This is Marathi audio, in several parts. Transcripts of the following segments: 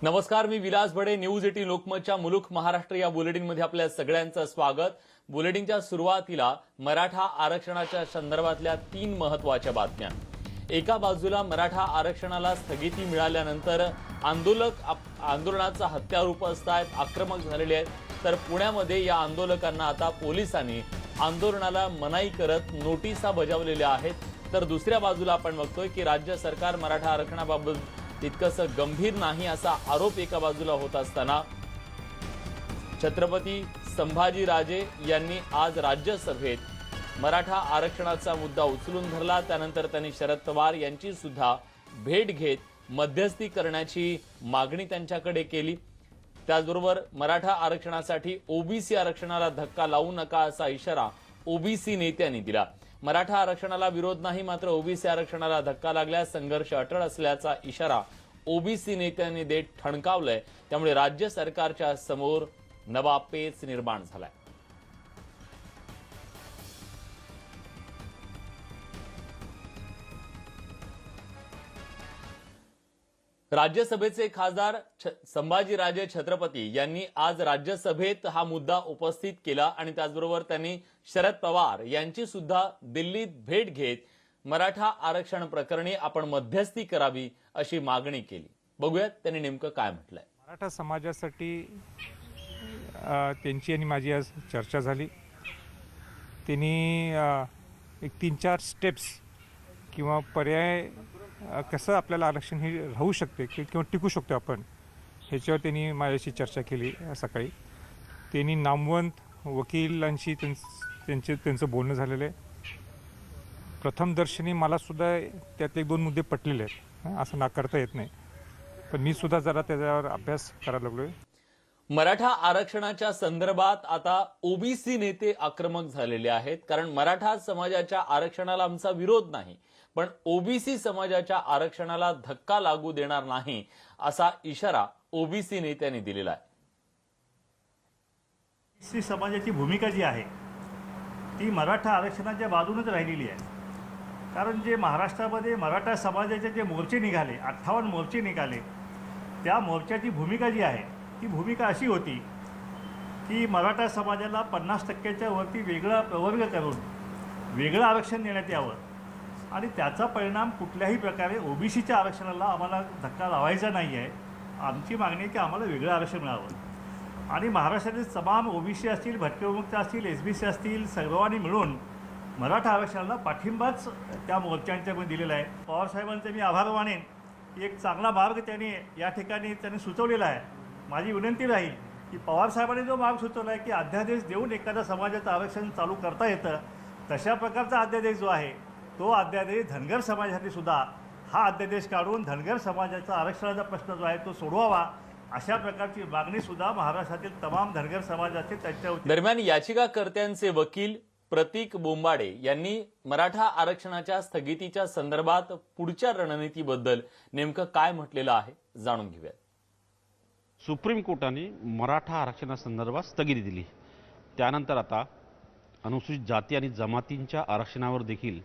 नमस्कार, मी विलास बडे. न्यूज 18 लोकमतच्या मुलुख महाराष्ट्र या बुलेटिनमध्ये आपल्या सगळ्यांचं स्वागत. बुलेटिनच्या सुरुवातीला मराठा आरक्षणाच्या संदर्भातल्या 3 महत्त्वाच्या बातम्या. एका बाजूला मराठा आरक्षणाला स्थगिती मिळाल्यानंतर आंदोलनाचा हत्यार उपसतायत, आक्रमक झालेले आहेत. तर पुण्यामध्ये या आंदोलकांना आता पोलिसांनी आंदोलनाला मनाई करत नोटिसा बजावलेल्या आहेत. तर दुसऱ्या बाजूला आपण बघतोय की राज्य सरकार मराठा आरक्षणाबाबत तितकंसं गंभीर नाही असा आरोप एका बाजूला होत असताना छत्रपती संभाजीराजे यांनी आज राज्यसभेत मराठा आरक्षणाचा मुद्दा उचलून धरला. त्यानंतर त्यांनी शरद पवार यांची सुद्धा भेट घेत मध्यस्थी करण्याची मागणी त्यांच्याकडे केली. त्याचबरोबर मराठा आरक्षणासाठी ओबीसी आरक्षणाला धक्का लावू नका असा इशारा ओबीसी नेत्यांनी दिला. मराठा आरक्षणाला विरोध नाही, मात्र ओबीसी आरक्षणाला धक्का लागल्यास संघर्ष अटळ असल्याचा इशारा ओबीसी नेत्यांनी देत ठणकावलंय. त्यामुळे राज्य सरकारच्या समोर नवा पेच निर्माण झालाय. राज्यसभेचे खासदार संभाजीराजे छत्रपती यांनी आज राज्यसभेत हा मुद्दा उपस्थित केला आणि त्याचबरोबर त्यांनी शरद पवार यांची सुद्धा दिल्लीत भेट घेत मराठा आरक्षण प्रकरणी आपण मध्यस्थी करावी अशी मागणी केली. बघूयात त्यांनी नेमकं काय म्हटलंय. मराठा समाजासाठी त्यांची आणि माझी आज चर्चा झाली. त्यांनी एक 3-4 स्टेप्स किंवा पर्याय कसं आपल्याला आरक्षण हे राहू शकते किंवा टिकू शकतो आपण, ह्याच्यावर त्यांनी माझ्याशी चर्चा केली सकाळी. त्यांनी नामवंत वकिलांशी त्यांचं बोलणं झालेलं आहे. प्रथमदर्शनी मलासुद्धा त्यातले 2 मुद्दे पटलेले आहेत, असं नाकारता येत नाही. पण मी सुद्धा जरा त्याच्यावर अभ्यास करायला लागलोय. मराठा आरक्षणाच्या संदर्भात आता ओबीसी नेते आक्रमक झालेले आहेत. कारण मराठा समाजाच्या आरक्षणाला आमचा विरोध नाही, पण ओबीसी समाजाच्या आरक्षणाला धक्का लागू देणार नाही असा इशारा ओबीसी नेत्यांनी दिलेला आहे. ओबीसी समाजाची भूमिका जी आहे ती मराठा आरक्षणाच्या बाजूनच राहिलेली आहे. कारण जे महाराष्ट्रामध्ये मराठा समाजाचे जे मोर्चे निघाले, 58 मोर्चे निघाले, त्या मोर्चाची भूमिका जी आहे ती भूमिका अशी होती की मराठा समाजाला 50% वरती वेगळा प्रवर्ग करून वेगळं आरक्षण देण्यात यावं आणि त्याचा परिणाम कुठल्याही प्रकारे ओबीसीच्या आरक्षणाला आम्हाला धक्का लावायचा नाही आहे. आमची मागणी आहे की आम्हाला वेगळं आरक्षण मिळावं आणि महाराष्ट्रातील तमाम ओबीसी असतील, भटकविमुक्त असतील, एसबीसी असतील, सर्वांनी मिळून मराठा आरक्षणाला पाठिंबाच त्या मोर्चांच्यामध्ये दिलेला आहे. पवारसाहेबांचे मी आभार मानेन की एक चांगला मार्ग या ठिकाणी त्यांनी सुचवलेला आहे. माझी विनंती राहील की पवारसाहेबांनी जो मार्ग सुचवला आहे की अध्यादेश देऊन एखाद्या समाजाचं आरक्षण चालू करता येतं, तशा प्रकारचा अध्यादेश जो आहे तो अध्यादेश धनगर समाजासाठी सुद्धा हा अध्यादेश काढून धनगर समाजाचा आरक्षणाचा प्रश्न जो आहे तो सोडवावा, अशा प्रकारची मागणी सुद्धा महाराष्ट्रातील तमाम धनगर समाजाचे त्यांच्या. दरम्यान याचिकाकर्त्यांचे वकील प्रतीक बोंबाडे यांनी मराठा आरक्षणाच्या स्थगितीच्या संदर्भात पुढच्या रणनीतीबद्दल नेमकं काय म्हटलेलं आहे जाणून घेऊयात. सुप्रीम कोर्टाने मराठा आरक्षणासंदर्भात स्थगिती दिली. त्यानंतर आता अनुसूचित जाती आणि जमातींच्या आरक्षणावर देखील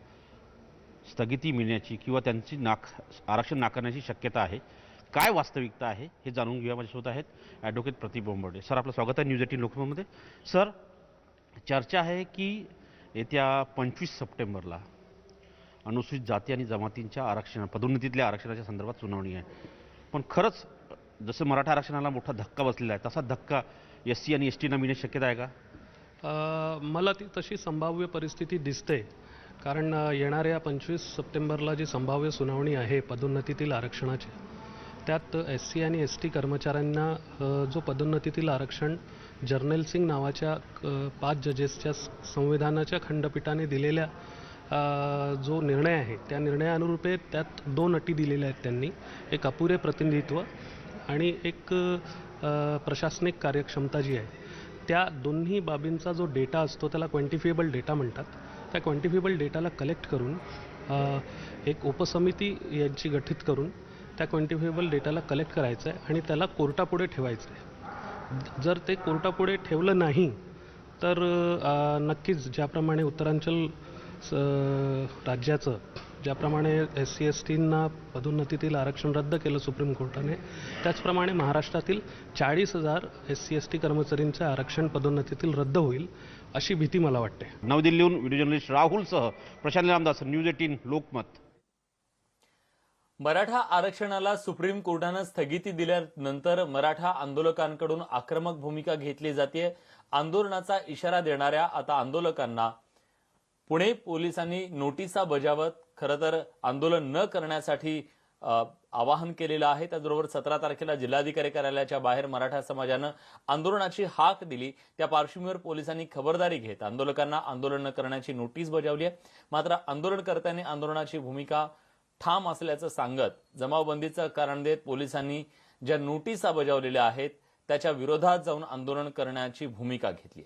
स्थगिती मिळण्याची किंवा त्यांची आरक्षण नाकारण्याची शक्यता आहे. काय वास्तविकता आहे हे जाणून घेऊया. माझ्यासोबत आहेत ॲडव्होकेट प्रतीक बोंबाडे. सर, आपलं स्वागत आहे न्यूज 18 लोकमतमध्ये. सर, चर्चा आहे की येत्या 25 सप्टेंबरला अनुसूचित जाती आणि जमातींच्या पदोन्नतीतल्या आरक्षणाच्या संदर्भात सुनावणी आहे. पण खरंच जसं मराठा आरक्षणाला मोठा धक्का बसलेला आहे, तसा धक्का SC आणि STना मिळण्याची शक्यता आहे का? मला ती तशी संभाव्य परिस्थिती दिसते. कारण येणाऱ्या 25 सप्टेंबरला जी संभाव्य सुनावणी आहे पदोन्नतीतील आरक्षणाची, त्यात SC आणि ST कर्मचाऱ्यांना जो पदोन्नतीतील आरक्षण जर्नल सिंग नावाच्या 5 जजेसच्या संविधानाच्या खंडपीठाने दिलेल्या जो निर्णय आहे त्या निर्णयानुरूपे त्यात 2 अटी दिलेल्या आहेत त्यांनी. एक अपुरे प्रतिनिधित्व आणि एक प्रशासनिक कार्यक्षमता जी आहे, त्या दोन्ही बाबींचा जो डेटा असतो त्याला क्वांटिफिएबल डेटा म्हणतात. त्या क्वांटिफिएबल डेटाला कलेक्ट करून एक उपसमिती यांची गठीत करून त्या क्वांटिफिएबल डेटाला कलेक्ट करायचं आहे आणि त्याला कोर्टापुढे ठेवायचं आहे. जर ते कोर्टापुढे ठेवलं नाही तर नक्कीच ज्याप्रमाणे उत्तरांचल राज्याचं ज्याप्रमाणे SC/STंना पदोन्नतीतील आरक्षण रद्द केलं सुप्रीम कोर्टाने, त्याचप्रमाणे महाराष्ट्रातील 40,000 SC/ST कर्मचाऱ्यांचे आरक्षण पदोन्नतीतील रद्द होईल अशी भीती मला वाटते. नवी दिल्लीहून व्हिडिओ जर्नलिस्ट राहुलसह प्रशांत रामदास, न्यूज 18 लोकमत. मराठा आरक्षणाला सुप्रीम कोर्टानं स्थगिती दिल्यानंतर मराठा आंदोलकांकडून आक्रमक भूमिका घेतली जाते. आंदोलनाचा इशारा देणाऱ्या आता आंदोलकांना पुणे पोलिसांनी नोटिसा बजावत खरं तर आंदोलन न करण्यासाठी आवाहन केलेलं आहे. त्याचबरोबर 17 तारखेला जिल्हाधिकारी कार्यालयाच्या बाहेर मराठा समाजानं आंदोलनाची हाक दिली. त्या पार्श्वभूमीवर पोलिसांनी खबरदारी घेत आंदोलकांना आंदोलन न करण्याची नोटीस बजावली आहे. मात्र आंदोलनकर्त्यांनी आंदोलनाची भूमिका ठाम असल्याचं सांगत जमावबंदीचं कारण देत पोलिसांनी ज्या नोटिसा बजावलेल्या आहेत त्याच्या विरोधात जाऊन आंदोलन करण्याची भूमिका घेतली.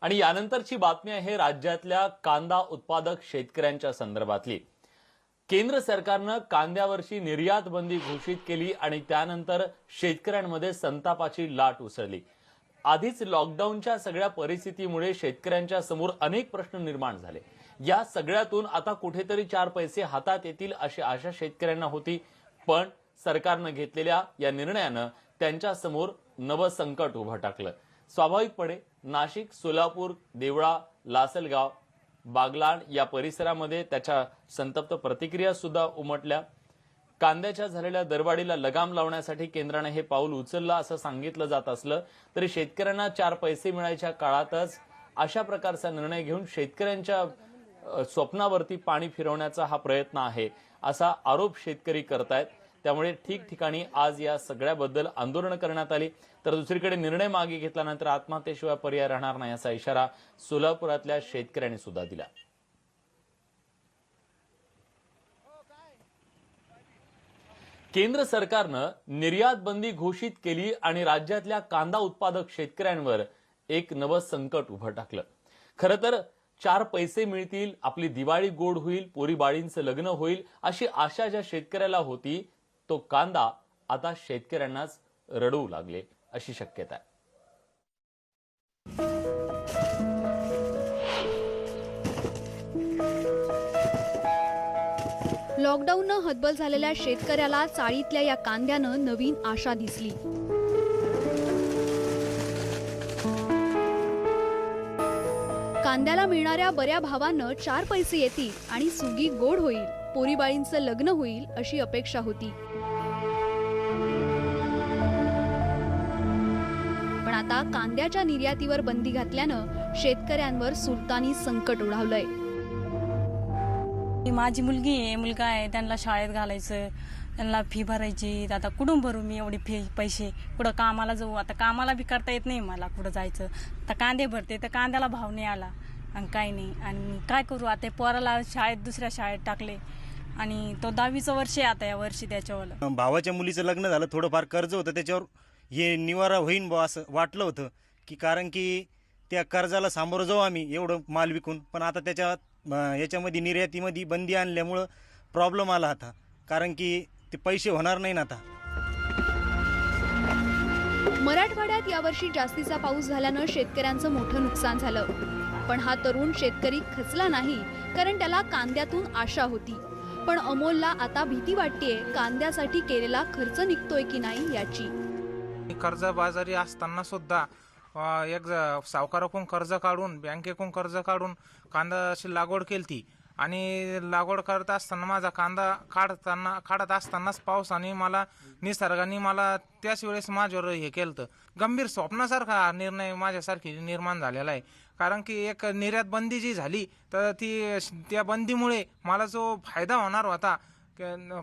आणि यानंतरची बातमी आहे राज्यातल्या कांदा उत्पादक शेतकऱ्यांच्या संदर्भातली. केंद्र सरकारनं कांद्यावरची निर्यात बंदी घोषित केली आणि त्यानंतर शेतकऱ्यांमध्ये संतापाची लाट उसळली. आधीच लॉकडाऊनच्या सगळ्या परिस्थितीमुळे शेतकऱ्यांच्या समोर अनेक प्रश्न निर्माण झाले. या सगळ्यातून आता कुठेतरी 4 पैसे हातात येतील अशी आशा शेतकऱ्यांना होती. पण सरकारनं घेतलेल्या या निर्णयानं त्यांच्या समोर नवं संकट उभं टाकलं. स्वाभाविकपणे नाशिक, सोलापूर, देवळा, लासलगाव, बागलाण या परिसरामध्ये त्याच्या संतप्त प्रतिक्रिया सुद्धा उमटल्या. कांद्याच्या झालेल्या दरवाढीला लगाम लावण्यासाठी केंद्राने हे पाऊल उचललं असं सांगितलं जात असलं तरी शेतकऱ्यांना 4 पैसे मिळायच्या काळातच अशा प्रकारचा निर्णय घेऊन शेतकऱ्यांच्या स्वप्नावरती पाणी फिरवण्याचा हा प्रयत्न आहे असा आरोप शेतकरी करतायत. त्यामुळे ठिकठिकाणी आज या सगळ्याबद्दल आंदोलन करण्यात आली. तर दुसरीकडे निर्णय मागे घेतल्यानंतर आत्महत्येशिवाय पर्याय राहणार नाही असा इशारा सोलापुरातल्या शेतकऱ्यांनी सुद्धा दिला. केंद्र सरकारनं निर्यात बंदी घोषित केली आणि राज्यातल्या कांदा उत्पादक शेतकऱ्यांवर एक नवं संकट उभं टाकलं. खरं तर 4 पैसे मिळतील, आपली दिवाळी गोड होईल, पोरी बाळींचं लग्न होईल अशी आशा ज्या शेतकऱ्याला होती तो कांदा आता शेतकऱ्यांनाच रडवू लागले अशी शक्यता आहे. लॉकडाऊननं हतबल झालेल्या शेतकऱ्याला चाळीतल्या या कांद्यानं नवीन आशा दिसली. कांद्याला मिळणाऱ्या बऱ्या भावानं 4 पैसे येतील आणि सुगी गोड होईल, पोरीबाळींचं लग्न होईल अशी अपेक्षा होती. पण आता कांद्याच्या निर्यातीवर बंदी घातल्यानं शेतकऱ्यांवर सुलतानी संकट ओढावलंय. माझी मुलगी आहे, मुलगा आहे, त्यांना शाळेत घालायचं, त्यांना फी भरायची. आता कुठून भरू मी एवढे पैसे? कुठं कामाला जाऊ? आता कामाला बी करता येत नाही मला, कुठं जायचं. आता कांदे भरते तर कांद्याला भाव नाही आला आणि काही नाही. आणि काय करू आता? पोराला दुसऱ्या शाळेत टाकले आणि तो 10वीचं वर्ष आहे आता या वर्षी. त्याच्यावर भावाच्या मुलीचं लग्न झालं, थोडंफार कर्ज होतं, त्याच्यावर हे निवारा होईन बा असं वाटलं होतं की, कारण की त्या कर्जाला सामोरं जाऊ आम्ही एवढं माल विकून. पण आता याच्यामध्ये निर्यातीमध्ये बंदी आणल्यामुळं प्रॉब्लेम आला आता, कारण की ते पैसे होणार नाही ना आता. मराठवाड्यात यावर्षी जास्तीचा पाऊस झाल्यानं शेतकऱ्यांचं मोठं नुकसान झालं. पण हा तरुण शेतकरी खचला नाही, कारण त्याला कांद्यातून आशा होती. पण अमोलला आता भीती वाटतेय कांद्यासाठी केलेला खर्च निघतोय की नाही याची. कर्जबाजारी असताना सुद्धा एक सावकाराकडून कर्ज काढून, बँकेकडून कर्ज काढून कांद्याची लागवड केली आणि लागवड करत असताना माझा कांदा काढत असतानाच पावसाने मला, निसर्गाने मला त्याच वेळेस माझ्यावर हे केलं. गंभीर स्वप्नासारखा निर्णय माझ्यासारखी निर्माण झालेला आहे. कारण की एक निर्यात बंदी जी झाली तर त्या बंदीमुळे मला जो फायदा होणार होता,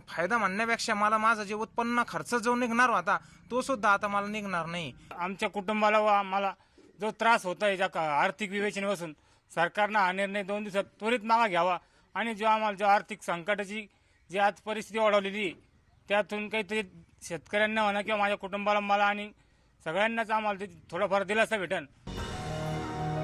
फायदा म्हणण्यापेक्षा मला माझं जे उत्पन्न खर्च जो निघणार होता तो सुद्धा आता मला निघणार नाही. आमच्या कुटुंबाला व आम्हाला जो त्रास होता आहे ज्या आर्थिक विवेचनेपासून, सरकारनं हा निर्णय 2 दिवसात त्वरित मागा घ्यावा आणि जो आर्थिक संकटाची जी आज परिस्थिती ओढवलेली त्यातून काहीतरी शेतकऱ्यांना म्हणा किंवा माझ्या कुटुंबाला, मला आणि सगळ्यांनाच आम्हाला थोडाफार दिलासा भेटेल.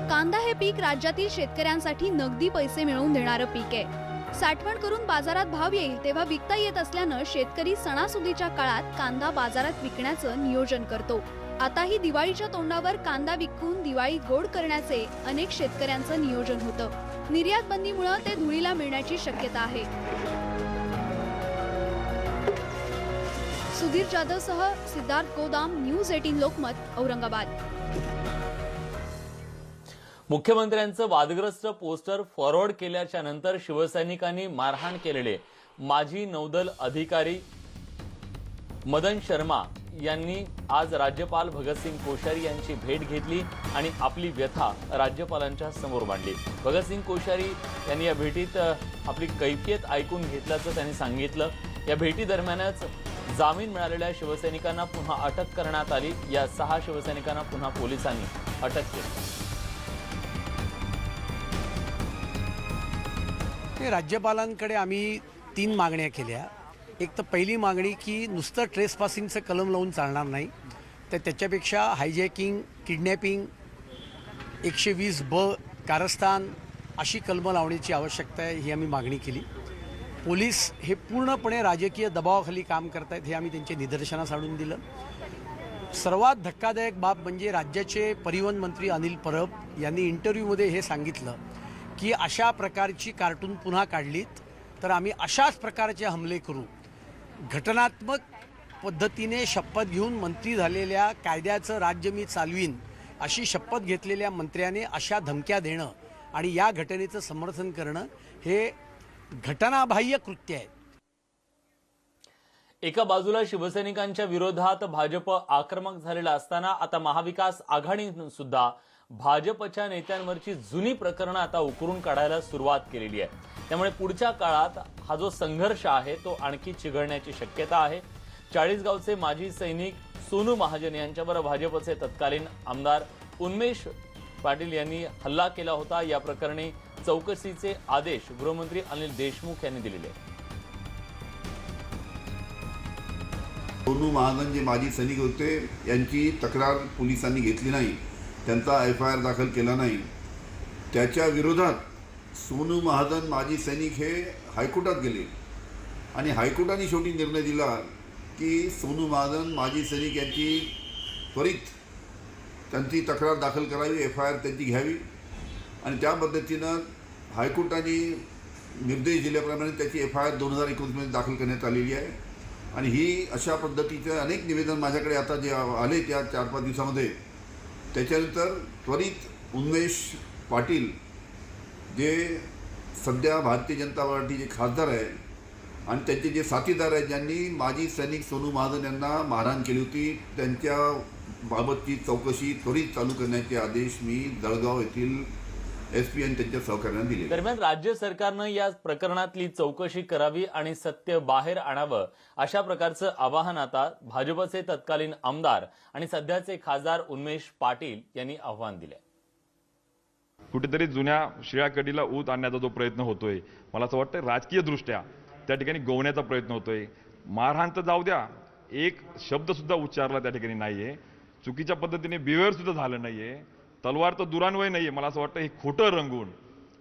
कांदा हे पीक राज्यातील शेतकऱ्यांसाठी नगदी पैसे मिळवून देणारं पीक आहे. साठवण करून बाजारात भाव येईल तेव्हा विकता येत असल्यानं शेतकरी सणासुदीच्या काळात कांदा बाजारात विकण्याचं नियोजन करतो. आताही दिवाळीच्या तोंडावर कांदा विकून दिवाळी गोड करण्याचे अनेक शेतकऱ्यांचं नियोजन होतं। निर्यात बंदीमुळे ते धुळीला मिळण्याची शक्यता आहे। सुधीर जाधवसह सिद्धार्थ गोदाम, न्यूज 18 लोकमत, औरंगाबाद। मुख्यमंत्र्यांचं वादग्रस्त पोस्टर फॉरवर्ड केल्याच्या नंतर शिवसैनिकांनी मारहाण केलेले माजी नौदल अधिकारी मदन शर्मा यांनी आज राज्यपाल भगतसिंग कोश्यारी यांची भेट घेतली आणि आपली व्यथा राज्यपालांच्या समोर मांडली। भगतसिंग कोश्यारी यांनी या भेटीत आपली कैफियत ऐकून घेतल्याचं त्यांनी सांगितलं। या भेटी दरम्यानच जामीन मिळालेल्या शिवसैनिकांना पुन्हा अटक करण्यात आली। या 6 शिवसैनिकांना पुन्हा पोलिसांनी अटक केली। राज्यपालांकडे आम्ही 3 मागण्या केल्या। एक तर पहिली मागणी की नुसतं ट्रेसपासिंगचं कलम लावून चालणार नाही, तर त्याच्यापेक्षा हायजॅकिंग, किडनॅपिंग, 120B, कारस्थान अशी कलमं लावण्याची आवश्यकता आहे, ही आम्ही मागणी केली। पोलीस हे पूर्णपणे राजकीय दबावाखाली काम करतायत, हे आम्ही त्यांच्या निदर्शनास आणून दिलं। सर्वात धक्कादायक बाब म्हणजे राज्याचे परिवहन मंत्री अनिल परब यांनी इंटरव्ह्यूमध्ये हे सांगितलं की अशा प्रकारची कार्टून पुन्हा काढलीत तर आम्ही अशाच प्रकारचे हमले करू। घटनात्मक पद्धतीने शपथ घेऊन मंत्री झालेल्या, कायद्याचं राज्य मी चालवीन अशी शपथ घेतलेल्या मंत्र्याने अशा धमक्या देणं आणि या घटनेचं समर्थन करणं हे घटनाबाह्य कृत्य आहे। एका बाजूला शिवसैनिकांच्या विरोधात भाजप आक्रमक झालेला असताना आता महाविकास आघाडीने सुद्धा भाजपच्या नेत्यांवरची जुनी प्रकरणं आता उकरून काढायला सुरुवात केलेली आहे। त्यामुळे पुढच्या काळात हा जो संघर्ष आहे तो आणखी चिघळण्याची शक्यता आहे। चाळीसगावचे माजी सैनिक सोनू महाजन यांच्यावर भाजपचे तत्कालीन आमदार उन्मेष पाटील यांनी हल्ला केला होता। या प्रकरणी चौकशीचे आदेश गृहमंत्री अनिल देशमुख यांनी दिलेले। सोनू महाजन जे माजी सैनिक होते यांची तक्रार पोलिसांनी घेतली नाही, त्यांचा FIR दाखल केला नाही। त्याच्या विरोधात सोनू महाजन माजी सैनिक हे हायकोर्टात गेले आणि हायकोर्टाने शेवटी निर्णय दिला की सोनू महाजन माजी सैनिक यांची त्वरित त्यांची तक्रार दाखल करावी, FIR त्यांची घ्यावी आणि त्या पद्धतीनं हायकोर्टाने निर्देश दिल्याप्रमाणे त्याची FIR 2019मध्ये दाखल करण्यात आलेली आहे। आणि ही अशा पद्धतीचे अनेक निवेदन माझ्याकडे आता जे आले त्या 4-5 दिवसामध्ये, त्याच्यानंतर त्वरित उन्मेष पाटील जे सध्या भारतीय जनता पार्टीचे खासदार आहे आणि त्यांचे जे साथीदार आहेत ज्यांनी माजी सैनिक सोनू महाजन यांना मारहाण केली होती, त्यांच्या बाबतची चौकशी त्वरित चालू करण्याचे आदेश मी जळगाव येथील SP आणि त्यांच्या सहकार्याने दिले। दरम्यान राज्य सरकारनं या प्रकरणातली चौकशी करावी आणि सत्य बाहेर आणावं अशा प्रकारचं आवाहन आता भाजपचे तत्कालीन आमदार आणि सध्याचे खासदार उन्मेष पाटील यांनी आव्हान दिले। कुठेतरी जुन्या शिळ्या कडीला ऊत आणण्याचा जो प्रयत्न होतोय, मला असं वाटतं राजकीय दृष्ट्या त्या ठिकाणी गोवण्याचा प्रयत्न होतोय। मारहाण तर जाऊ द्या, एक शब्द सुद्धा उच्चारला त्या ठिकाणी नाहीये, चुकीच्या पद्धतीने बिहेवियर सुद्धा झालं नाहीये, तलवार तर दुरान्वय नाहीये। मला असं वाटतं हे खोटं रंगून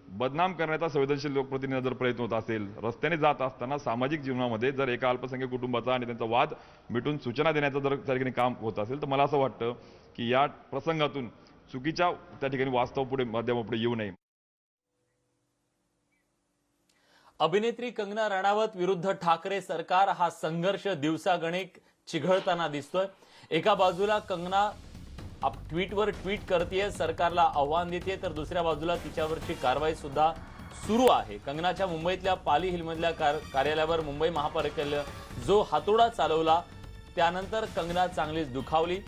बदनाम करण्याचा संवेदनशील लोकप्रतिनिधी जर प्रयत्न होत असेल, रस्त्याने जात असताना सामाजिक जीवनामध्ये जर एका अल्पसंख्याक कुटुंबाचा आणि त्यांचा वाद मिटून सूचना देण्याचं जर त्या ठिकाणी काम होत असेल, तर मला असं वाटतं की या प्रसंगातून चुकीच्या त्या ठिकाणी वास्तव पुढे माध्यमापुढे येऊ नये। अभिनेत्री कंगना राणावत विरुद्ध ठाकरे सरकार हा संघर्ष दिवसागणिक चिघळताना दिसतोय। एका बाजूला कंगना ट्विटवर ट्विट करतेय, सरकारला आव्हान देते, तर दुसऱ्या बाजूला तिच्यावरची कारवाई सुद्धा सुरू आहे। कंगनाच्या मुंबईतल्या पाली हिलमधल्या कार्यालयावर मुंबई महापालिकेला जो हातोडा चालवला त्यानंतर कंगना चांगलीच दुखावली।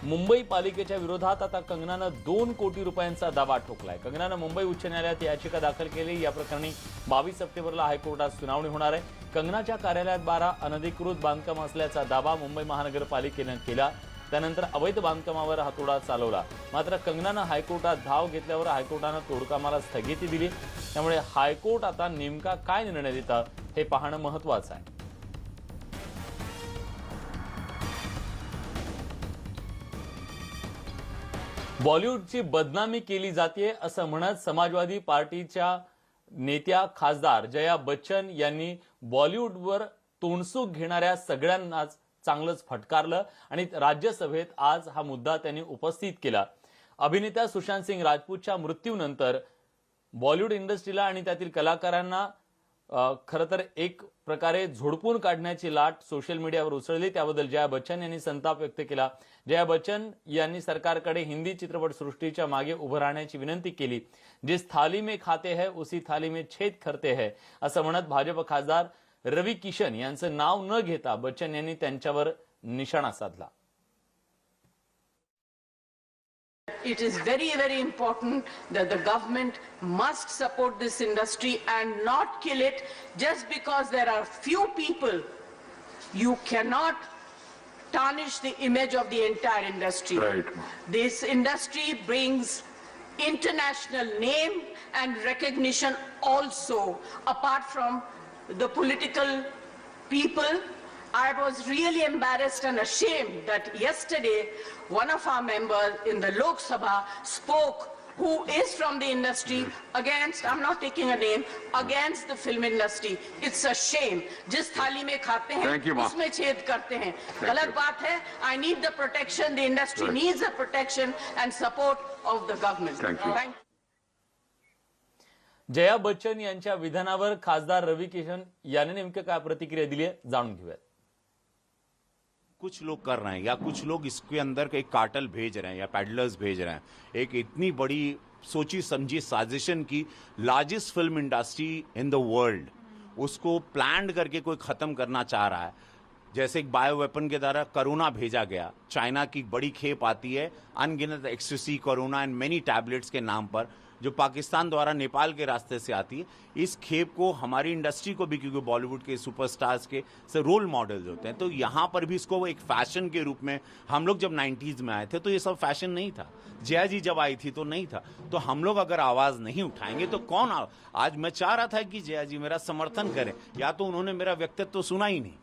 मुंबई पालिकेच्या विरोधात आता कंगनानं 2 कोटी रुपयांचा दावा ठोकलाय। कंगनानं मुंबई उच्च न्यायालयात याचिका दाखल केली। या प्रकरणी 22 सप्टेंबरला हायकोर्टात सुनावणी होणार आहे। कंगनाच्या कार्यालयात 12 अनधिकृत बांधकाम असल्याचा दावा मुंबई महानगरपालिकेनं केला, त्यानंतर अवैध बांधकामावर हातोडा चालवला। मात्र कंगनानं हायकोर्टात धाव घेतल्यावर हायकोर्टानं तोडकामाला स्थगिती दिली। त्यामुळे हायकोर्ट आता नेमका काय निर्णय देतं हे पाहणं महत्त्वाचं आहे। बॉलिवूडची बदनामी केली जाते असं म्हणत समाजवादी पार्टीच्या नेत्या खासदार जया बच्चन यांनी बॉलिवूडवर तोंडसूक घेणाऱ्या सगळ्यांनाच चांगलंच फटकारलं आणि राज्यसभेत आज हा मुद्दा त्यांनी उपस्थित केला. अभिनेता सुशांत सिंग राजपूतच्या मृत्यूनंतर बॉलिवूड इंडस्ट्रीला आणि त्यातील कलाकारांना खरं तर एक प्रकारे झोडपून काढण्याची लाट सोशल मीडियावर उसळली. त्याबद्दल जया बच्चन यांनी संताप व्यक्त केला. जया बच्चन यांनी सरकारकडे हिंदी चित्रपटसृष्टीच्या मागे उभं राहण्याची विनंती केली. जिस थाली में खाते हैं उसी थाली में छेद करते हैं असं म्हणत भाजप खासदार रवी किशन यांचं नाव न घेता बच्चन यांनी त्यांच्यावर निशाणा साधला. It is very, very important that the government must support this industry and not kill it just because there are few people. You cannot tarnish the image of the entire industry. Right. This industry brings international name and recognition also, apart from the political people. I was really embarrassed and ashamed that yesterday one of our members in the Lok Sabha spoke, who is from the industry, against, I'm not taking a name, against the film industry. It's a shame. जिस थाली में खाते हैं उसमें छेद करते हैं. गलत बात है. I need the protection. The industry needs the protection and support of the government. Thank you. Jaya Bachchan यांच्या विधानावर खासदार रवी किशन यांनी नेमकं काय प्रतिक्रिया दिली आहे जाणून घेऊयात. कुछ लोग कर रहे हैं या कुछ लोग इसके अंदर एक कार्टल भेज रहे हैं या पैडलर्स भेज रहे हैं. एक इतनी बड़ी सोची समझी साजिशन की largest film industry in the world उसको प्लान करके कोई खत्म करना चाह रहा है. जैसे एक बायो वेपन के द्वारा कोरोना भेजा गया, चाइना की बड़ी खेप आती है अनगिनत ecstasy corona and many tablets के नाम पर जो पाकिस्तान द्वारा नेपाल के रास्ते से आती है. इस खेप को हमारी इंडस्ट्री को भी, क्योंकि बॉलीवुड के सुपरस्टार्स के से रोल मॉडल्स होते हैं, तो यहाँ पर भी इसको एक फैशन के रूप में, हम लोग जब 90s में आए थे तो ये सब फैशन नहीं था. जया जी जब आई थी तो नहीं था. तो हम लोग अगर आवाज नहीं उठाएंगे तो कौन आज मैं चाह रहा था कि जया जी मेरा समर्थन करें, या तो उन्होंने मेरा व्यक्तित्व तो सुना ही नहीं.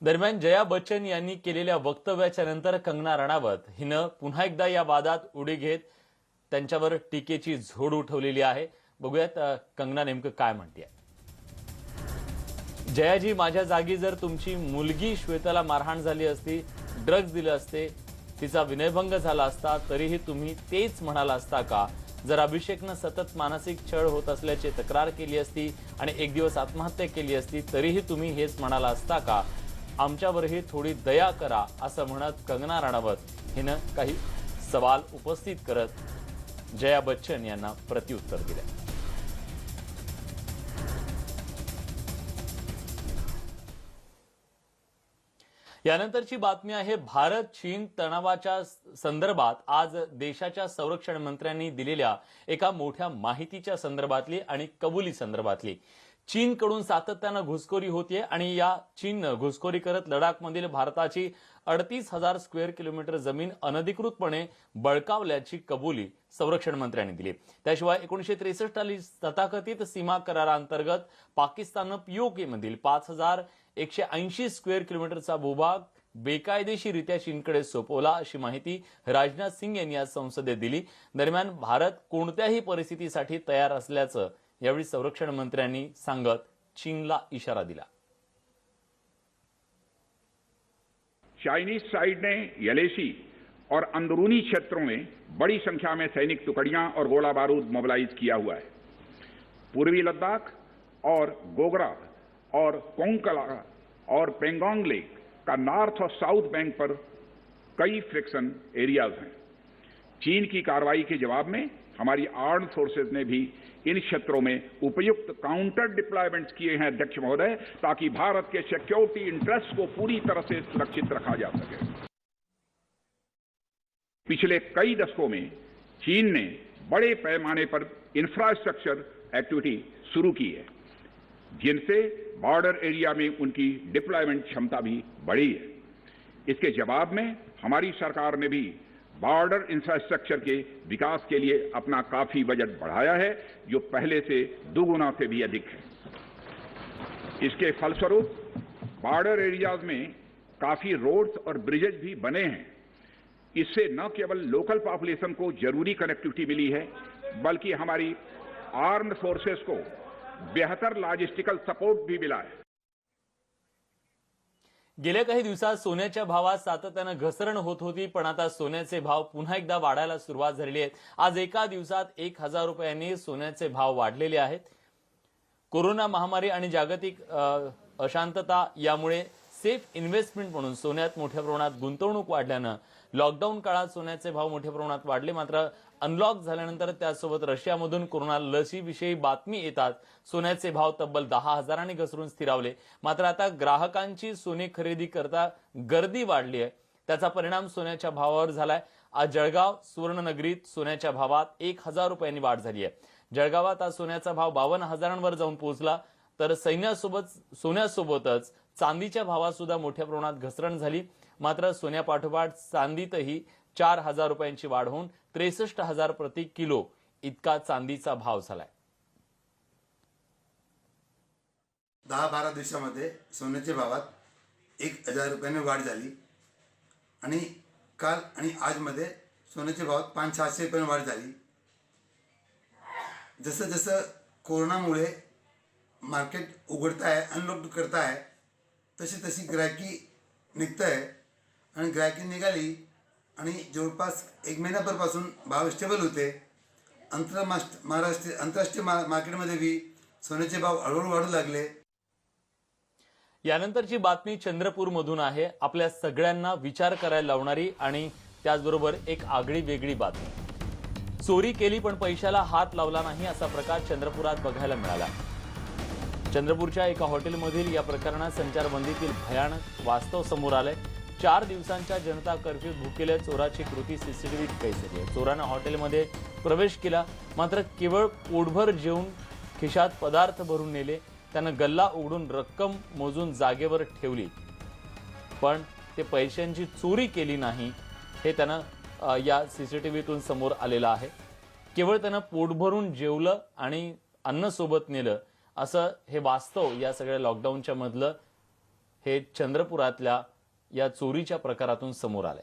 दरम्यान जया बच्चन यांनी केलेल्या वक्तव्याच्या नंतर कंगना रणावत हिनं पुन्हा एकदा या वादात उडी घेत त्यांच्यावर टीकेची झोड उठवलेली आहे. बघूयात कंगना नेमकं काय म्हणते. जयाजी, माझ्या जागी जर तुमची मुलगी श्वेताला मारहाण झाली असती, ड्रग्ज दिले असते, तिचा विनयभंग झाला असता, तरीही तुम्ही तेच म्हणाला असता का? जर अभिषेकनं सतत मानसिक छळ होत असल्याची तक्रार केली असती आणि एक दिवस आत्महत्या केली असती, तरीही तुम्ही हेच म्हणाला असता का? आमच्यावरही थोडी दया करा असं म्हणत कंगना राणावत हिनं काही सवाल उपस्थित करत जया बच्चन यांना प्रत्युत्तर दिले. यानंतरची बातमी आहे भारत चीन तणावाच्या संदर्भात आज देशाच्या संरक्षण मंत्र्यांनी दिलेल्या एका मोठ्या माहितीच्या संदर्भातली आणि कबुली संदर्भातली. चीनकडून सातत्यानं घुसखोरी होतीये आणि या चीननं घुसखोरी करत लडाखमधील भारताची 38,000 स्क्वेअर किलोमीटर जमीन अनधिकृतपणे बळकावल्याची कबुली संरक्षण मंत्र्यांनी दिली. त्याशिवाय 1963 तथाकथित सीमा करारांतर्गत पाकिस्ताननं पीओके मधील 5,180 स्क्वेअर किलोमीटरचा भूभाग बेकायदेशीररित्या चीनकडे सोपवला अशी माहिती राजनाथ सिंग यांनी आज संसदेत दिली. दरम्यान भारत कोणत्याही परिस्थितीसाठी तयार असल्याचं यावेळी संरक्षण मंत्र्यांनी सांगत चीनला इशारा दिला. चाइनीज साइड ने यलेसी और अंदरूनी क्षेत्रों में बड़ी संख्या में सैनिक टुकड़ियां और गोला बारूद मोबिलाइज किया हुआ है. पूर्वी लद्दाख और गोगरा और कोंकला और पेंगोंग लेक का नॉर्थ और साउथ बैंक पर कई फ्रिक्शन एरियाज हैं. चीन की कार्रवाई के जवाब में हमारी आर्म्ड फोर्सेज ने भी इन क्षेत्रों में उपयुक्त काउंटर डिप्लॉयमेंट्स किए हैं अध्यक्ष महोदय, ताकि भारत के सिक्योरिटी इंटरेस्ट को पूरी तरह से सुरक्षित रखा जा सके. पिछले कई दशकों में चीन ने बड़े पैमाने पर इंफ्रास्ट्रक्चर एक्टिविटी शुरू की है, जिनसे बॉर्डर एरिया में उनकी डिप्लॉयमेंट क्षमता भी बढ़ी है. इसके जवाब में हमारी सरकार ने भी बॉर्डर इंफ्रास्ट्रक्चर के विकास के लिए अपना काफी बजट बढ़ाया है, जो पहले से दोगुना से भी अधिक है. इसके फलस्वरूप बॉर्डर एरियाज में काफी रोड्स और ब्रिजेज भी बने हैं. इससे न केवल लोकल पॉपुलेशन को जरूरी कनेक्टिविटी मिली है, बल्कि हमारी आर्म्ड फोर्सेस को बेहतर लॉजिस्टिकल सपोर्ट भी मिला है. गेल्या काही दिवसात सोन्याच्या भावात सातत्यानं घसरण होत होती, पण आता सोन्याचे भाव पुन्हा एकदा वाढायला सुरुवात झालेली आहे. आज एका दिवसात 1000 रुपयांनी सोन्याचे भाव वाढलेले आहेत. कोरोना महामारी आणि जागतिक अशांतता यामुळे सेफ इन्व्हेस्टमेंट म्हणून सोन्यात मोठ्या प्रमाणात गुंतवणूक वाढल्यानं लॉकडाऊन काळात सोन्याचे भाव मोठ्या प्रमाणात वाढले. मात्र अनलॉक झाल्यानंतर त्यासोबत रशियामधून कोरोना लसीविषयी बातमी येतात सोन्याचे भाव तब्बल 10,000 घसरून स्थिरावले. मात्र आता ग्राहकांची सोने खरेदी करता गर्दी वाढली आहे. त्याचा परिणाम सोन्याच्या भावावर झालाय. आज जळगाव सुवर्णनगरीत सोन्याच्या भावात 1000 रुपयांनी वाढ झाली आहे. जळगावात आज सोन्याचा भाव 52,000वर जाऊन पोहोचला. तर सोन्यासोबतच चांदीच्या भावात सुद्धा मोठ्या प्रमाणात घसरण झाली. मात्र सोन्यापाठोपाठ चांदीतही 4,000 रुपयांची वाढ होऊन 63,000 प्रति किलो इतका चांदीचा भाव झालाय. 10-12 दिवसामध्ये सोन्याच्या भावात 1,000 रुपयांनी वाढ झाली आणि काल आणि आजमध्ये सोन्याच्या भावात 500-600 रुपयांनी वाढ झाली. जसं जसं कोरोनामुळे मार्केट उघडत आहे, अनलॉक करत आहे, तशी तशी गिरायकी निघत आहे आणि गिरायकी निघाली आणि जवळपास 1 महिन्याभरपासून भाव स्टेबल होते. आंतरराष्ट्रीय मार्केटमध्ये बी सोन्याचे भाव हळूहळू वाढू लागले. यानंतरची बातमी चंद्रपूरमधून आहे. आपल्या सगळ्यांना विचार करायला लावणारी आणि त्याचबरोबर एक आगळी वेगळी बातमी. चोरी केली पण पैशाला हात लावला नाही असा प्रकार चंद्रपुरात बघायला मिळाला. चंद्रपूरच्या एका हॉटेलमधील या प्रकरणात संचारबंदीतील भयानक वास्तव समोर आलंय. 4 दिवसांच्या जनता कर्फ्यूत भुकेल्या चोराची कृती सीसीटीव्हीत कैद झाली आहे. चोरानं हॉटेलमध्ये प्रवेश केला, मात्र केवळ पोटभर जेवून खिशात पदार्थ भरून नेले. त्यानं गल्ला उघडून रक्कम मोजून जागेवर ठेवली, पण ते पैशांची चोरी केली नाही हे त्यानं या सीसीटीव्हीतून समोर आलेलं आहे. केवळ त्यानं पोटभरून जेवलं आणि अन्न सोबत नेलं असं हे वास्तव या सगळ्या लॉकडाऊनच्या मधलं हे चंद्रपुरातल्या या चोरीच्या प्रकारातून समोर आलंय.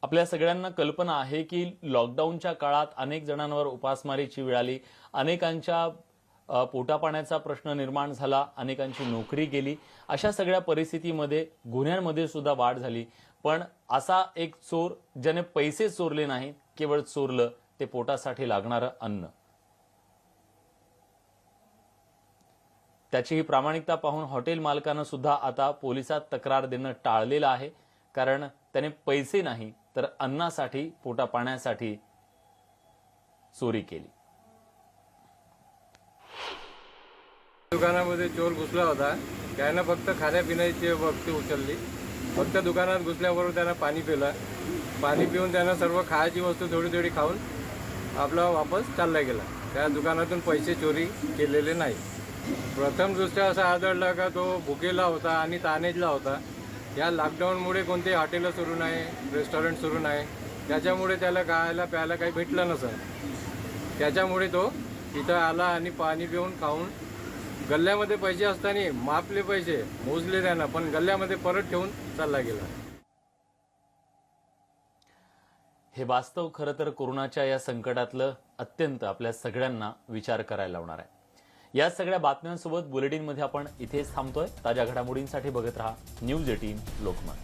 आपल्या सगळ्यांना कल्पना आहे की लॉकडाऊनच्या काळात अनेक जणांवर उपासमारीची वेळ आली, अनेकांच्या पोटापाण्याचा प्रश्न निर्माण झाला, अनेकांची नोकरी गेली. अशा सगळ्या परिस्थितीमध्ये गुन्ह्यांमध्ये सुद्धा वाढ झाली. पण असा एक चोर ज्याने पैसे चोरले नाहीत, केवळ चोरलं ते पोटासाठी लागणारं अन्न. त्याची ही प्रामाणिकता पाहून हॉटेल मालकानं सुद्धा आता पोलिसात तक्रार देणं टाळलेलं आहे. कारण त्याने पैसे नाही तर अन्नासाठी, पोटापाण्यासाठी चोरी केली. दुकानामध्ये चोर घुसला होता. त्यानं फक्त खाण्यापिण्याची वस्तू उचलली. फक्त दुकानात घुसल्याबरोबर त्यानं पाणी पिलं. पाणी पिऊन त्यानं सर्व खायची वस्तू थोडी थोडी खाऊन आपला वापस चालला गेला. त्या दुकानातून पैसे चोरी केलेले नाही. प्रथम दृष्ट्या असं आढळलं का तो भुकेला होता आणि तानेजला होता. या लॉकडाऊनमुळे कोणते हॉटेलं सुरू नाही, रेस्टॉरंट सुरू नाही, त्याच्यामुळे त्याला खायला प्यायला काही भेटलं नसेल. त्याच्यामुळे तो इथं आला आणि पाणी पिऊन खाऊन गल्ल्यामध्ये पैसे असताना मापले पैसे मोजले त्यानं, पण गल्ल्यामध्ये परत ठेवून चालला गेला. हे वास्तव खरं तर कोरोनाच्या या संकटातलं अत्यंत आपल्या सगळ्यांना विचार करायला लावणार आहे. या सगळ्या बातम्यांसोबत बुलेटिनमध्ये आपण इथेच थांबतोय. ताज्या घडामोडींसाठी बघत रहा न्यूज 18 लोकमत.